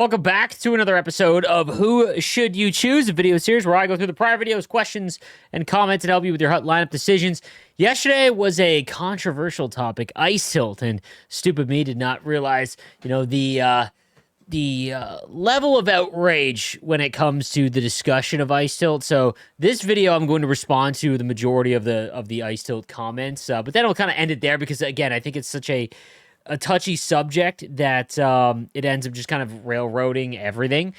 Welcome back to another episode of Who Should You Choose, a video series where I go through the prior videos, questions, and comments and help you with your HUT lineup decisions. Yesterday was a controversial topic, ice tilt, and stupid me did not realize, the level of outrage when it comes to the discussion of ice tilt. So this video, I'm going to respond to the majority of the ice tilt comments, but then I'll kind of end it there because again, I think it's such a touchy subject that it ends up just kind of railroading everything.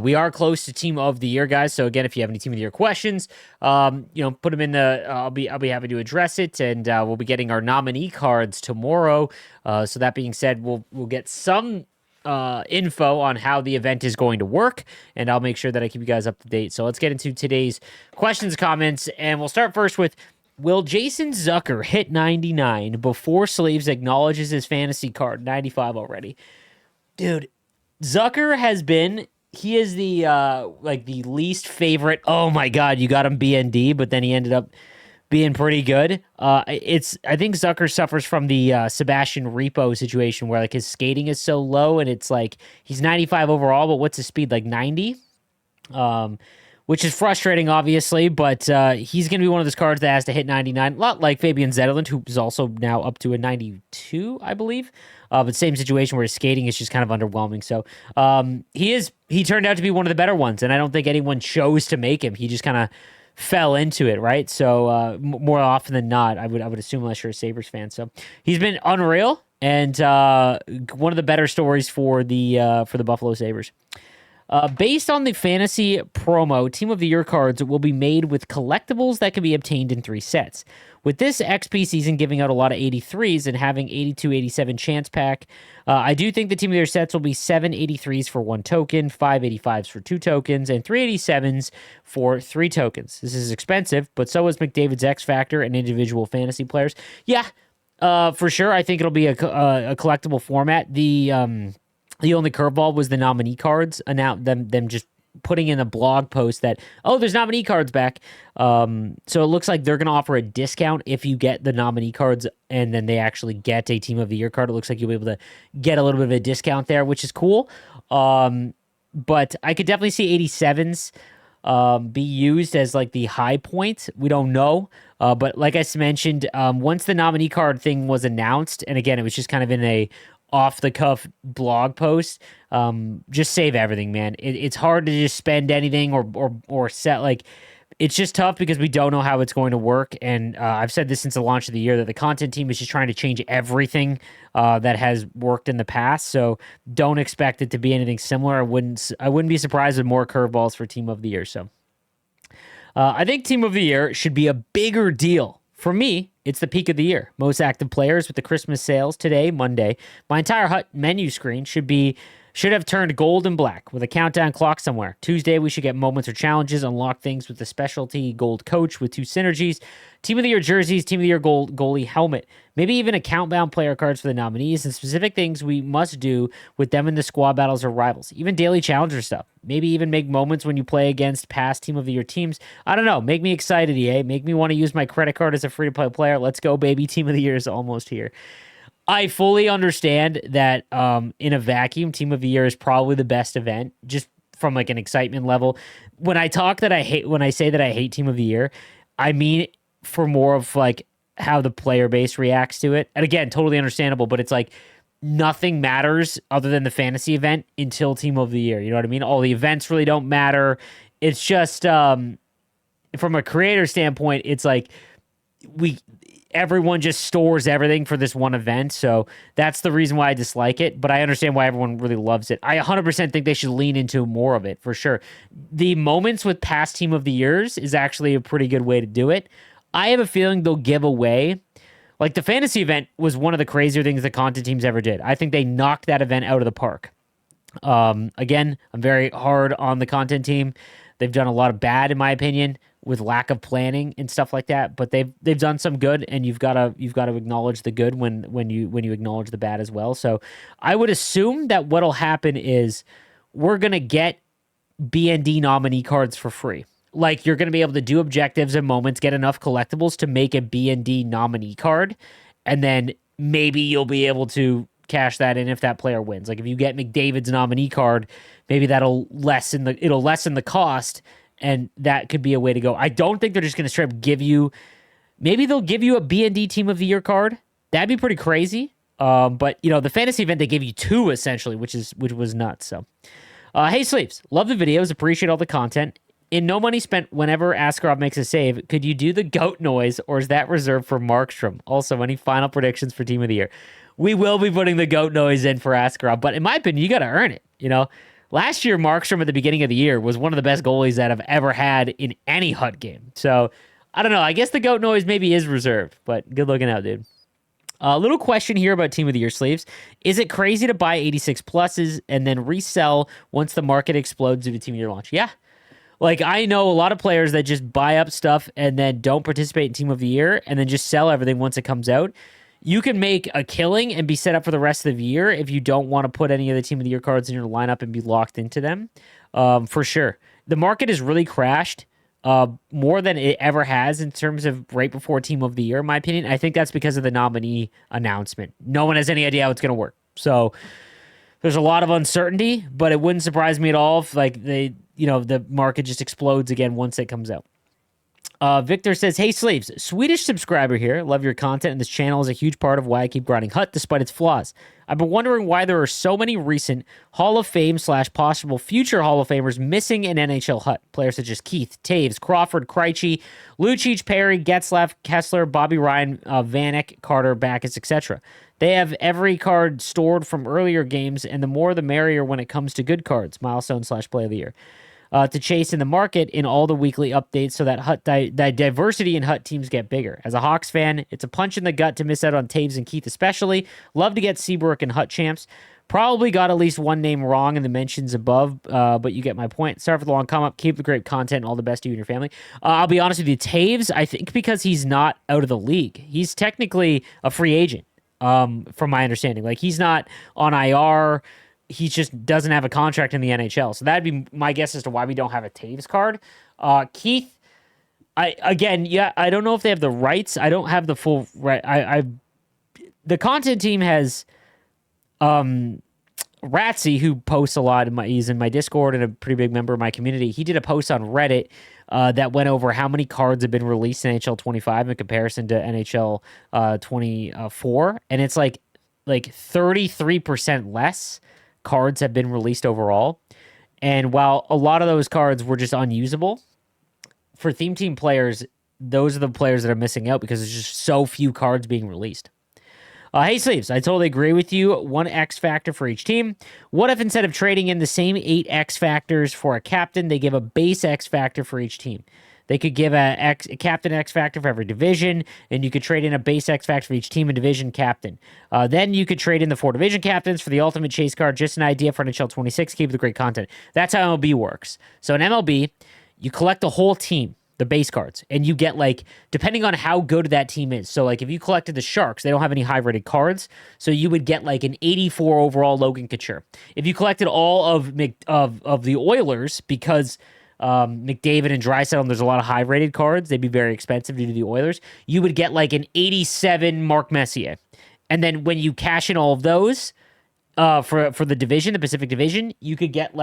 We are close to Team of the Year, guys. So again, if you have any Team of the Year questions, put them in the. I'll be happy to address it, and we'll be getting our nominee cards tomorrow. So that being said, we'll get some info on how the event is going to work, and I'll make sure that I keep you guys up to date. So let's get into today's questions, comments, and we'll start first with. Will Jason Zucker hit 99 before Slaves acknowledges his fantasy card? 95 already. Dude, Zucker he is the the least favorite. Oh my God, you got him BND, but then he ended up being pretty good. I think Zucker suffers from the Sebastian Repo situation where like his skating is so low and it's like he's 95 overall, but what's his speed? Like 90? Which is frustrating, obviously, but he's going to be one of those cards that has to hit 99, a lot like Fabian Zetterlund, who is also now up to a 92, I believe. But same situation where his skating is just kind of underwhelming. So he turned out to be one of the better ones, and I don't think anyone chose to make him. He just kind of fell into it, right? So more often than not, I would assume, unless you're a Sabres fan. So he's been unreal, and one of the better stories for the Buffalo Sabres. Based on the fantasy promo, Team of the Year cards will be made with collectibles that can be obtained in 3 sets. With this XP season giving out a lot of 83s and having 82, 87 chance pack, I do think the Team of the Year sets will be 7 83s for 1 token, 5 85s for 2 tokens, and 3 87s for 3 tokens. This is expensive, but so is McDavid's X Factor and individual fantasy players. Yeah, for sure. I think it'll be a collectible format. The only curveball was the nominee cards, them just putting in a blog post that, there's nominee cards back. So it looks like they're going to offer a discount if you get the nominee cards and then they actually get a Team of the Year card. It looks like you'll be able to get a little bit of a discount there, which is cool. But I could definitely see 87s be used as like the high point. We don't know. But like I mentioned, once the nominee card thing was announced, and again, it was just kind of in a off-the-cuff blog post, just save everything, man. It's hard to just spend anything or set, like, it's just tough because we don't know how it's going to work, and I've said this since the launch of the year that the content team is just trying to change everything that has worked in the past, so don't expect it to be anything similar. I wouldn't be surprised with more curveballs for Team of the Year, so I think Team of the Year should be a bigger deal. For me, it's the peak of the year. Most active players with the Christmas sales today, Monday. My entire HUT menu screen should have turned gold and black with a countdown clock somewhere. Tuesday, we should get moments or challenges, unlock things with the specialty gold coach with 2 synergies, Team of the Year jerseys, Team of the Year gold goalie helmet, maybe even account-bound player cards for the nominees, and specific things we must do with them in the squad battles or rivals. Even daily challenger stuff. Maybe even make moments when you play against past Team of the Year teams. I don't know. Make me excited, EA. Make me want to use my credit card as a free-to-play player. Let's go, baby. Team of the Year is almost here. I fully understand that in a vacuum, Team of the Year is probably the best event, just from like an excitement level. When I say that I hate Team of the Year, I mean for more of like how the player base reacts to it. And again, totally understandable, but it's like nothing matters other than the fantasy event until Team of the Year. You know what I mean? All the events really don't matter. It's just from a creator standpoint, it's like everyone just stores everything for this one event, so that's the reason why I dislike it, but I understand why everyone really loves it. I 100% think they should lean into more of it, for sure. The moments with past Team of the Years is actually a pretty good way to do it. I have a feeling they'll give away, like the fantasy event was one of the crazier things the content teams ever did. I think they knocked that event out of the park. Again, I'm very hard on the content team. They've done a lot of bad, in my opinion, with lack of planning and stuff like that. But they've done some good, and you've got to acknowledge the good when you acknowledge the bad as well. So I would assume that what'll happen is we're gonna get BND nominee cards for free. Like, you're gonna be able to do objectives and moments, get enough collectibles to make a BND nominee card, and then maybe you'll be able to cash that in if that player wins. Like if you get McDavid's nominee card, maybe it'll lessen the cost, and that could be a way to go. I don't think they're just going to straight up give you. Maybe they'll give you a B&D Team of the Year card. That'd be pretty crazy. But the fantasy event, they gave you 2 essentially, which was nuts. So, hey Sleeps, love the videos, appreciate all the content. In No Money Spent, whenever Askarov makes a save, could you do the goat noise, or is that reserved for Markstrom? Also, any final predictions for Team of the Year? We will be putting the goat noise in for Askarov, but in my opinion, you got to earn it. Last year, Markstrom at the beginning of the year was one of the best goalies that I've ever had in any Hut game. So, I don't know. I guess the goat noise maybe is reserved, but good looking out, dude. A little question here about Team of the Year sleeves. Is it crazy to buy 86 pluses and then resell once the market explodes due to Team of the Year launch? Yeah. Like, I know a lot of players that just buy up stuff and then don't participate in Team of the Year and then just sell everything once it comes out. You can make a killing and be set up for the rest of the year if you don't want to put any of the Team of the Year cards in your lineup and be locked into them. For sure. The market has really crashed more than it ever has in terms of right before Team of the Year, in my opinion. I think that's because of the nominee announcement. No one has any idea how it's going to work. So there's a lot of uncertainty, but it wouldn't surprise me at all if the market just explodes again once it comes out. Victor says, hey, Sleeves, Swedish subscriber here. Love your content, and this channel is a huge part of why I keep grinding Hut despite its flaws. I've been wondering why there are so many recent Hall of Fame / possible future Hall of Famers missing in NHL Hut. Players such as Keith, Taves, Crawford, Krejci, Lucic, Perry, Getzlaf, Kessler, Bobby Ryan, Vanek, Carter, Backus, etc. They have every card stored from earlier games, and the more the merrier when it comes to good cards, milestone / play of the year. To chase in the market in all the weekly updates so that Hut that diversity in Hut teams get bigger. As a Hawks fan, it's a punch in the gut to miss out on Taves and Keith especially. Love to get Seabrook and Hut champs. Probably got at least one name wrong in the mentions above, but you get my point. Sorry for the long come up. Keep the great content. All the best to you and your family. I'll be honest with you, Taves, I think because he's not out of the league. He's technically a free agent, from my understanding. Like, he's not on IR. He just doesn't have a contract in the NHL. So that'd be my guess as to why we don't have a Taves card. Keith, I don't know if they have the rights. I don't have the full right. The content team has Ratsy, who posts a lot. He's in my Discord and a pretty big member of my community. He did a post on Reddit that went over how many cards have been released in NHL 25 in comparison to NHL 24. And it's like 33% less cards have been released overall. And while a lot of those cards were just unusable, for theme team players, those are the players that are missing out because there's just so few cards being released. Hey, Sleeves, I totally agree with you. One X factor for each team. What if instead of trading in the same 8 X factors for a captain, they give a base X factor for each team? They could give a captain X factor for every division, and you could trade in a base X factor for each team and division captain. Then you could trade in the 4 division captains for the ultimate chase card. Just an idea for NHL 26. Keep the great content. That's how MLB works. So in MLB, you collect the whole team, the base cards, and you get, depending on how good that team is. So if you collected the Sharks, they don't have any high-rated cards, so you would get an 84 overall Logan Couture. If you collected all of the Oilers, because McDavid and Draisaitl, there's a lot of high-rated cards, they'd be very expensive due to the Oilers, you would get an 87 Mark Messier. And then when you cash in all of those for the division, the Pacific Division, you could get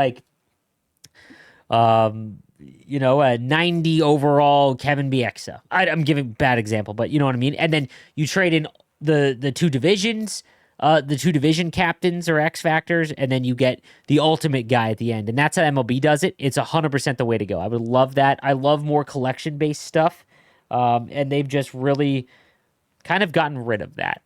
a 90 overall Kevin Bieksa. I'm giving a bad example, but you know what I mean? And then you trade in the 2 divisions, the 2 division captains or X factors, and then you get the ultimate guy at the end. And that's how MLB does it. It's 100% the way to go. I would love that. I love more collection-based stuff, and they've just really kind of gotten rid of that,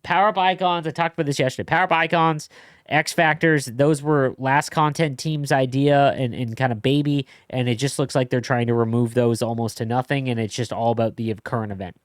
Power-up icons, I talked about this yesterday. Power-up icons, X Factors, those were last content team's idea and kind of baby, and it just looks like they're trying to remove those almost to nothing, and it's just all about the current event.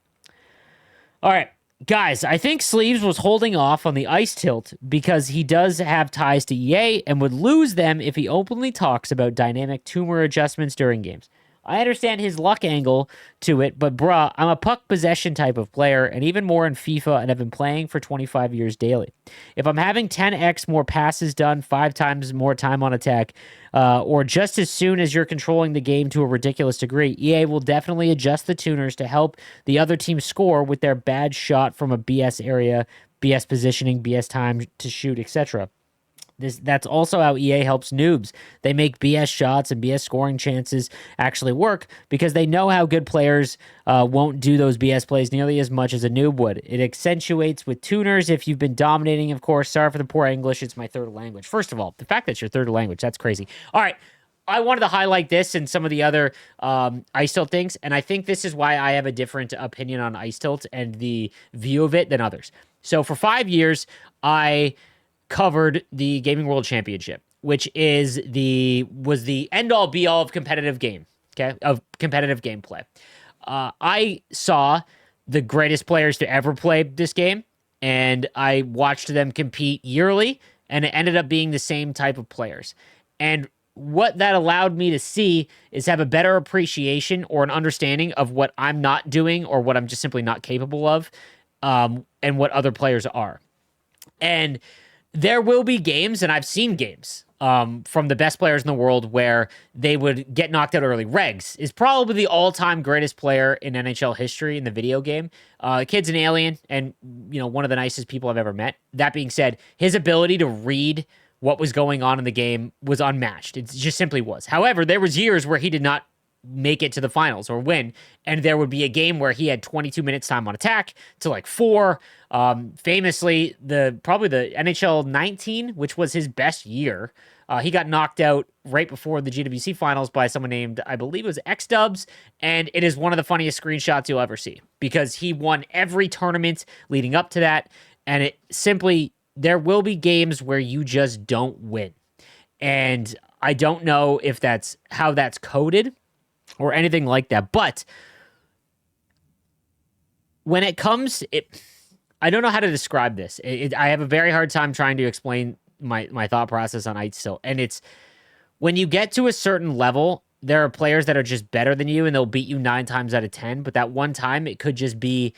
All right, guys, I think Sleeves was holding off on the ice tilt because he does have ties to EA and would lose them if he openly talks about dynamic tumor adjustments during games. I understand his luck angle to it, but bruh, I'm a puck possession type of player, and even more in FIFA, and I've been playing for 25 years daily. If I'm having 10x more passes done, 5 times more time on attack, or just as soon as you're controlling the game to a ridiculous degree, EA will definitely adjust the tuners to help the other team score with their bad shot from a BS area BS positioning, BS time to shoot, etc. That's also how EA helps noobs. They make BS shots and BS scoring chances actually work because they know how good players won't do those BS plays nearly as much as a noob would. It accentuates with tuners if you've been dominating, of course. Sorry for the poor English. It's my third language. First of all, the fact that it's your third language, that's crazy. All right. I wanted to highlight this and some of the other Ice Tilt things, and I think this is why I have a different opinion on Ice Tilt and the view of it than others. So for 5 years, I covered the Gaming World Championship, which was the end all be all of competitive gameplay. I saw the greatest players to ever play this game, and I watched them compete yearly, and it ended up being the same type of players. And what that allowed me to see is have a better appreciation or an understanding of what I'm not doing or what I'm just simply not capable of, and what other players are. And there will be games, and I've seen games from the best players in the world where they would get knocked out early. Regs is probably the all-time greatest player in NHL history in the video game. The kid's an alien and, one of the nicest people I've ever met. That being said, his ability to read what was going on in the game was unmatched. It just simply was. However, there was years where he did not make it to the finals or win, and there would be a game where he had 22 minutes time on attack to like 4. Famously, probably the NHL 19, which was his best year, he got knocked out right before the GWC finals by someone named, I believe it was X-Dubs, and it is one of the funniest screenshots you'll ever see because he won every tournament leading up to that, and it simply, there will be games where you just don't win. And I don't know if that's how that's coded or anything like that. But when it comes, I don't know how to describe this. I have a very hard time trying to explain my thought process on Ice Tilt. And it's when you get to a certain level, there are players that are just better than you and they'll beat you 9 times out of 10. But that one time, it could just be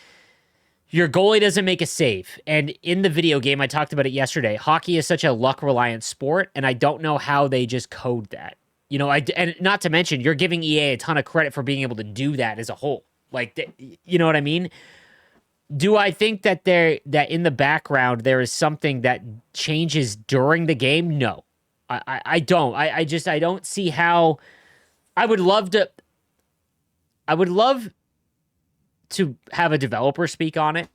your goalie doesn't make a save. And in the video game, I talked about it yesterday, hockey is such a luck-reliant sport, and I don't know how they just code that. And not to mention, you're giving EA a ton of credit for being able to do that as a whole. Like, you know what I mean? Do I think that that in the background there is something that changes during the game? No, I don't. I don't see how. I would love to have a developer speak on it,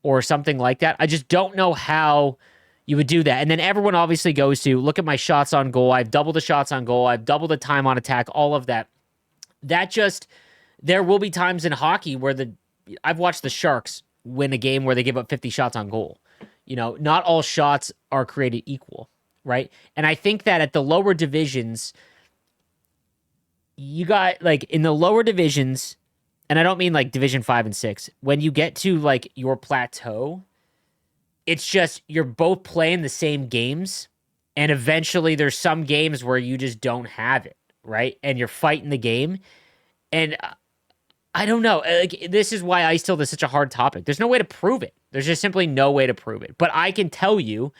or something like that. I just don't know how you would do that. And then everyone obviously goes to, look at my shots on goal. I've doubled the shots on goal. I've doubled the time on attack, all of that. There will be times in hockey where I've watched the Sharks win a game where they give up 50 shots on goal. Not all shots are created equal, right? And I think that at the lower divisions, you got, like, in the lower divisions, and I don't mean like Division 5 and 6, when you get to like your plateau, it's just you're both playing the same games, and eventually there's some games where you just don't have it, right? And you're fighting the game, and I don't know. Like, this is why Ice Tilt is such a hard topic. There's no way to prove it. There's just simply no way to prove it. But I can tell you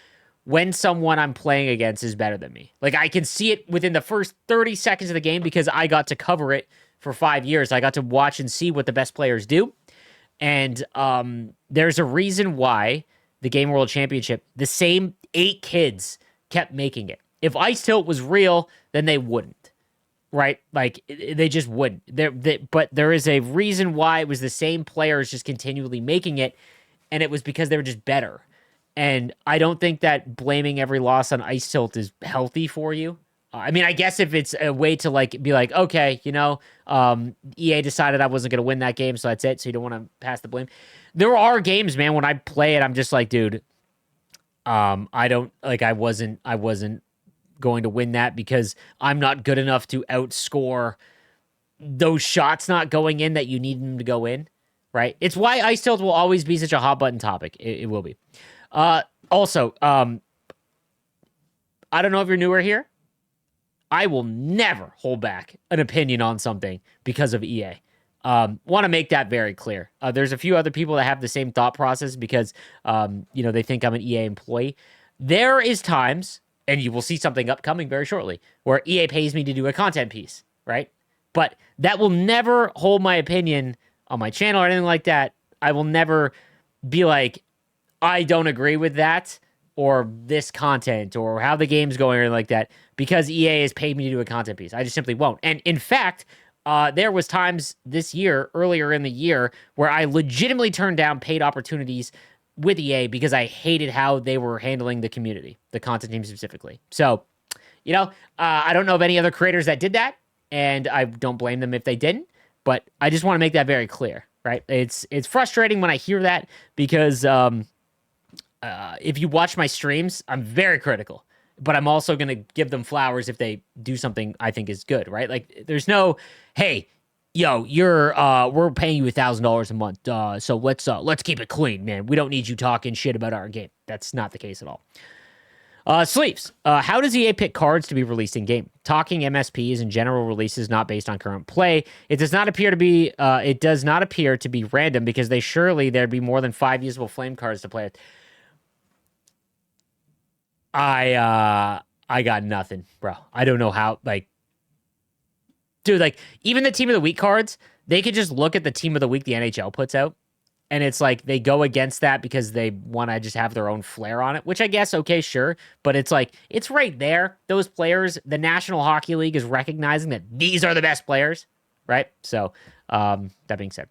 when someone I'm playing against is better than me. Like, I can see it within the first 30 seconds of the game because I got to cover it for 5 years. I got to watch and see what the best players do. And there's a reason why the Game World Championship, the same 8 kids kept making it. If Ice Tilt was real, then they wouldn't, right? Like, they just wouldn't. But there is a reason why it was the same players just continually making it, and it was because they were just better. And I don't think that blaming every loss on Ice Tilt is healthy for you. I mean, I guess if it's a way to like be like, okay, EA decided I wasn't going to win that game, so that's it. So you don't want to pass the blame. There are games, man, when I play it, I'm just like, dude, I wasn't going to win that because I'm not good enough to outscore those shots not going in that you need them to go in, right? It's why Ice Tilt will always be such a hot button topic. It will be. Also, I don't know if you're newer here. I will never hold back an opinion on something because of EA. Want to make that very clear. There's a few other people that have the same thought process because, they think I'm an EA employee. There is times, and you will see something upcoming very shortly, where EA pays me to do a content piece, right? But that will never hold my opinion on my channel or anything like that. I will never be like, I don't agree with that or this content or how the game's going or anything like that because EA has paid me to do a content piece. I just simply won't. And in fact, there was times this year, earlier in the year, where I legitimately turned down paid opportunities with EA because I hated how they were handling the community, the content team specifically. So, I don't know of any other creators that did that, and I don't blame them if they didn't. But I just want to make that very clear, right? It's frustrating when I hear that because if you watch my streams, I'm very critical, but I'm also going to give them flowers if they do something I think is good, right? Like there's no, hey, yo, we're paying you $1,000 a month, so let's keep it clean, man. We don't need you talking shit about our game. That's not the case at all. Sleeves. How does EA pick cards to be released in game? Talking MSPs and general releases not based on current play. It does not appear to be. It does not appear to be random because there'd be more than 5 usable flame cards to play with. I got nothing, bro. I don't know how, dude, even the team of the week cards, they could just look at the team of the week the NHL puts out, and it's like they go against that because they want to just have their own flair on it, which I guess, okay, sure, but it's like, it's right there. Those players, the National Hockey League is recognizing that these are the best players, right? So, that being said.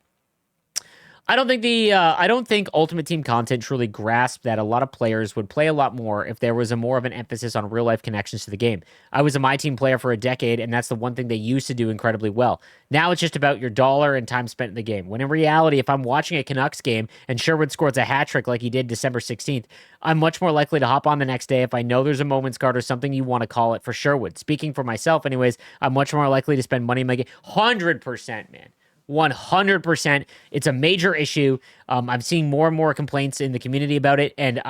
I don't think Ultimate Team content truly grasped that a lot of players would play a lot more if there was more of an emphasis on real life connections to the game. I was a My Team player for a decade, and that's the one thing they used to do incredibly well. Now it's just about your dollar and time spent in the game. When in reality, if I'm watching a Canucks game and Sherwood scores a hat trick like he did December 16th, I'm much more likely to hop on the next day if I know there's a moments card or something you want to call it for Sherwood. Speaking for myself, anyways, I'm much more likely to spend money in my game. 100%, man. 100%. It's a major issue. I'm seeing more and more complaints in the community about it. And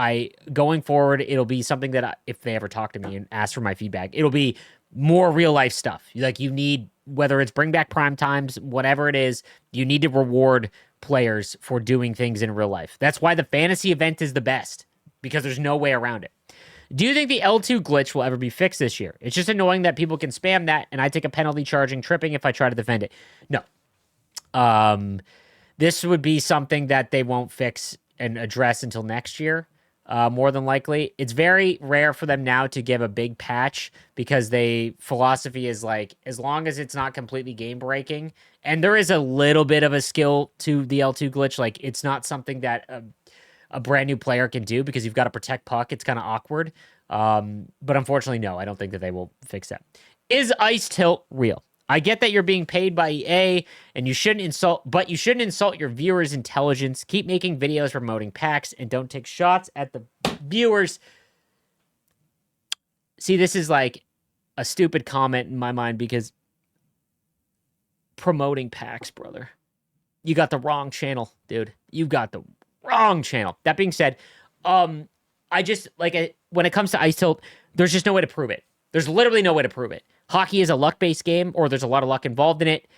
going forward, it'll be something that if they ever talk to me and ask for my feedback, it'll be more real life stuff. Like you need, whether it's bring back prime times, whatever it is, you need to reward players for doing things in real life. That's why the fantasy event is the best, because there's no way around it. Do you think the L2 glitch will ever be fixed this year? It's just annoying that people can spam that and I take a penalty charging tripping if I try to defend it. No. This would be something that they won't fix and address until next year, more than likely. It's very rare for them now to give a big patch because philosophy is like, as long as it's not completely game breaking, and there is a little bit of a skill to the L2 glitch. Like it's not something that a brand new player can do because you've got to protect puck. It's kind of awkward. But unfortunately, no, I don't think that they will fix that. Is Ice Tilt real? I get that you're being paid by EA and you shouldn't insult your viewers' intelligence. Keep making videos promoting packs and don't take shots at the viewers. See, this is like a stupid comment in my mind because promoting packs, brother. You got the wrong channel, dude. You got the wrong channel. That being said, when it comes to Ice Tilt, there's just no way to prove it. There's literally no way to prove it. Hockey is a luck-based game, or there's a lot of luck involved in it.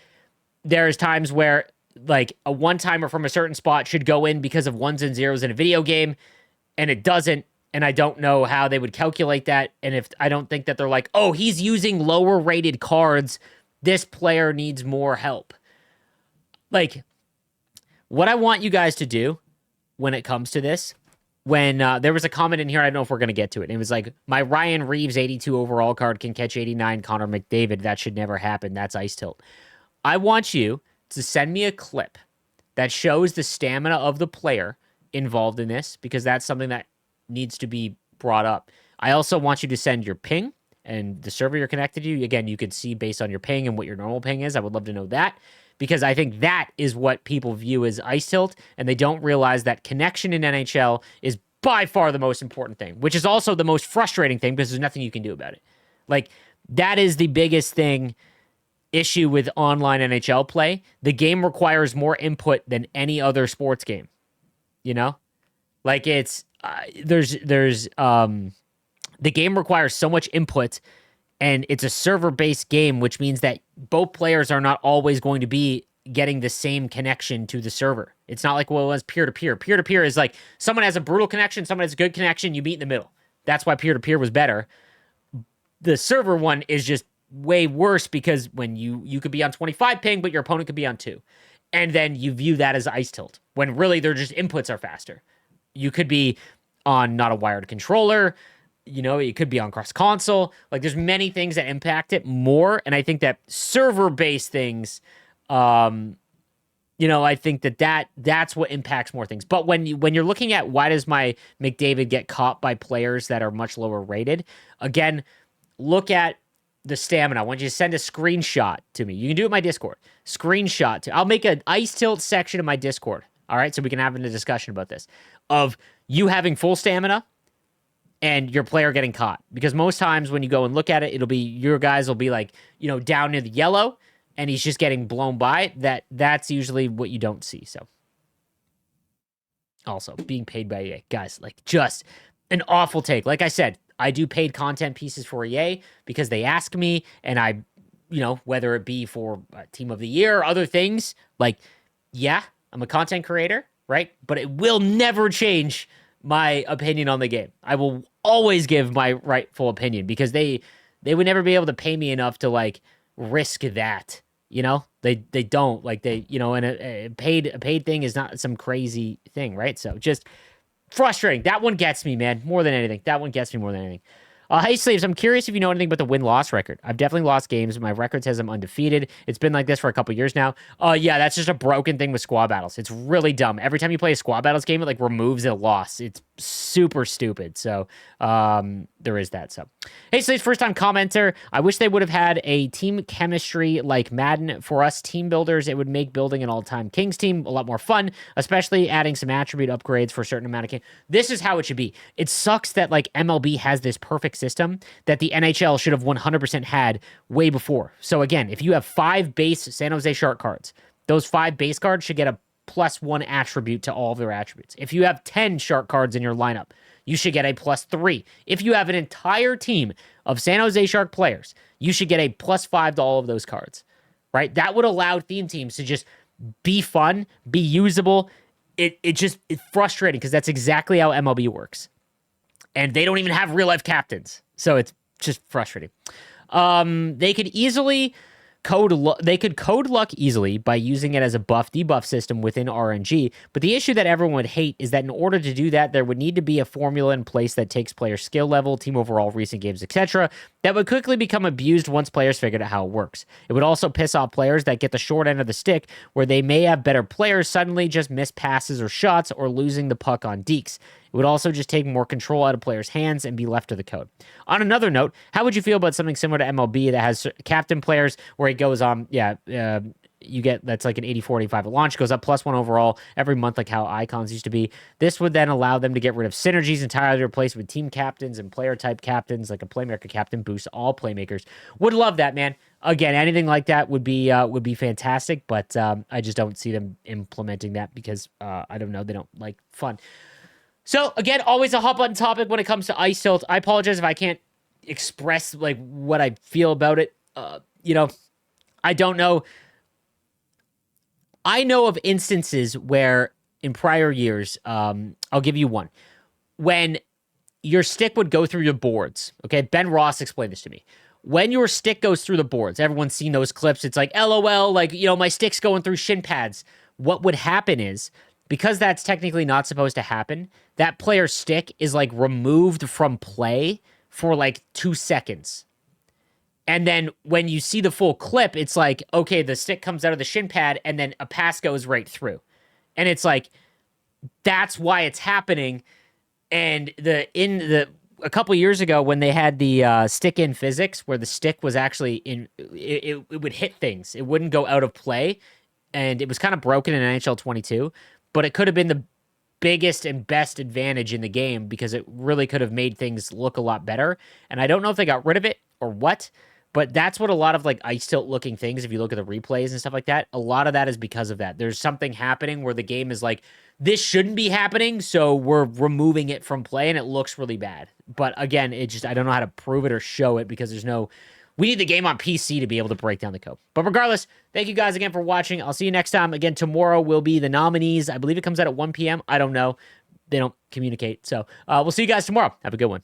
There's times where, like, a one-timer from a certain spot should go in because of ones and zeros in a video game, and it doesn't, and I don't know how they would calculate that, and I don't think that they're like, oh, he's using lower-rated cards, this player needs more help. Like, what I want you guys to do when it comes to this, when there was a comment in here, I don't know if we're going to get to it. And it was like, my Ryan Reeves 82 overall card can catch 89 Connor McDavid. That should never happen. That's Ice Tilt. I want you to send me a clip that shows the stamina of the player involved in this, because that's something that needs to be brought up. I also want you to send your ping and the server you're connected to. Again, you could see based on your ping and what your normal ping is. I would love to know that, because I think that is what people view as Ice Tilt, and they don't realize that connection in NHL is by far the most important thing, which is also the most frustrating thing because there's nothing you can do about it. Like, that is the biggest issue with online NHL play. The game requires more input than any other sports game. You know? Like, it's, the game requires so much input, and it's a server-based game, which means that both players are not always going to be getting the same connection to the server. It's not like, well, it was peer-to-peer. Peer-to-peer is like, someone has a brutal connection, someone has a good connection, you meet in the middle. That's why peer-to-peer was better. The server one is just way worse because when you could be on 25 ping, but your opponent could be on 2. And then you view that as Ice Tilt, when really they're just inputs are faster. You could be on not a wired controller. You know, it could be on cross console. Like, there's many things that impact it more, and I think that server-based things, I think that's what impacts more things. But when you're looking at why does my McDavid get caught by players that are much lower rated, again, look at the stamina. I want you to send a screenshot to me. You can do it in my Discord. I'll make an Ice Tilt section in my Discord. All right, so we can have a discussion about this of you having full stamina and your player getting caught. Because most times when you go and look at it, it'll be your guys will be like, down near the yellow, and he's just getting blown by. That's usually what you don't see. So also being paid by EA, guys, like, just an awful take. Like I said, I do paid content pieces for EA because they ask me, and I, whether it be for Team of the Year or other things, like, yeah, I'm a content creator, right? But it will never change my opinion on the game. I will always give my rightful opinion because they would never be able to pay me enough to, like, risk that. They don't, like, and a paid thing is not some crazy thing, right? So just frustrating. That one gets me, man, more than anything. Hey, Sleeves, I'm curious if you know anything about the win-loss record. I've definitely lost games. My record says I'm undefeated. It's been like this for a couple years now. Yeah, that's just a broken thing with squad battles. It's really dumb. Every time you play a squad battles game, it, like, removes a loss. It's super stupid. So, there is that. So, hey, Sleeves, first-time commenter. I wish they would have had a team chemistry like Madden. For us team builders, it would make building an all-time Kings team a lot more fun, especially adding some attribute upgrades for a certain amount of games. This is how it should be. It sucks that, like, MLB has this perfect system that the NHL should have 100% had way before. So again, if you have 5 base San Jose Shark cards, those 5 base cards should get a +1 attribute to all of their attributes. If you have 10 Shark cards in your lineup, you should get a +3. If you have an entire team of San Jose Shark players, you should get a +5 to all of those cards, right? That would allow theme teams to just be fun, be usable. It's frustrating because that's exactly how MLB works. And they don't even have real life captains. So it's just frustrating. They could code luck easily by using it as a buff debuff system within RNG, but the issue that everyone would hate is that in order to do that, there would need to be a formula in place that takes player skill level, team overall, recent games, etc., that would quickly become abused once players figured out how it works. It would also piss off players that get the short end of the stick, where they may have better players suddenly just miss passes or shots or losing the puck on dekes. It would also just take more control out of players' hands and be left to the code. On another note, how would you feel about something similar to MLB that has captain players where it goes on, you get, that's like an 84-85 at launch, goes up +1 overall every month, like how icons used to be. This would then allow them to get rid of synergies entirely, replaced with team captains and player type captains, like a playmaker captain boosts all playmakers. Would love that, man. Again, anything like that would be fantastic, but I just don't see them implementing that because I don't know, they don't like fun. So, again, always a hot button topic when it comes to Ice Tilt. I apologize if I can't express, like, what I feel about it. I don't know. I know of instances where, in prior years, I'll give you one. When your stick would go through your boards, okay? Ben Ross explained this to me. When your stick goes through the boards, everyone's seen those clips. It's like, LOL, like, my stick's going through shin pads. What would happen is, because that's technically not supposed to happen, that player's stick is, like, removed from play for, like, 2 seconds. And then when you see the full clip, it's like, okay, the stick comes out of the shin pad and then a pass goes right through. And it's like, that's why it's happening. And a couple years ago when they had the stick in physics, where the stick was actually it would hit things. It wouldn't go out of play. And it was kind of broken in NHL 22. But it could have been the biggest and best advantage in the game because it really could have made things look a lot better. And I don't know if they got rid of it or what, but that's what a lot of, like, Ice Tilt looking things, if you look at the replays and stuff like that, a lot of that is because of that. There's something happening where the game is like, this shouldn't be happening, so we're removing it from play, and it looks really bad. But again, I don't know how to prove it or show it because we need the game on PC to be able to break down the code. But regardless, thank you guys again for watching. I'll see you next time. Again, tomorrow will be the nominees. I believe it comes out at 1 p.m. I don't know. They don't communicate. So we'll see you guys tomorrow. Have a good one.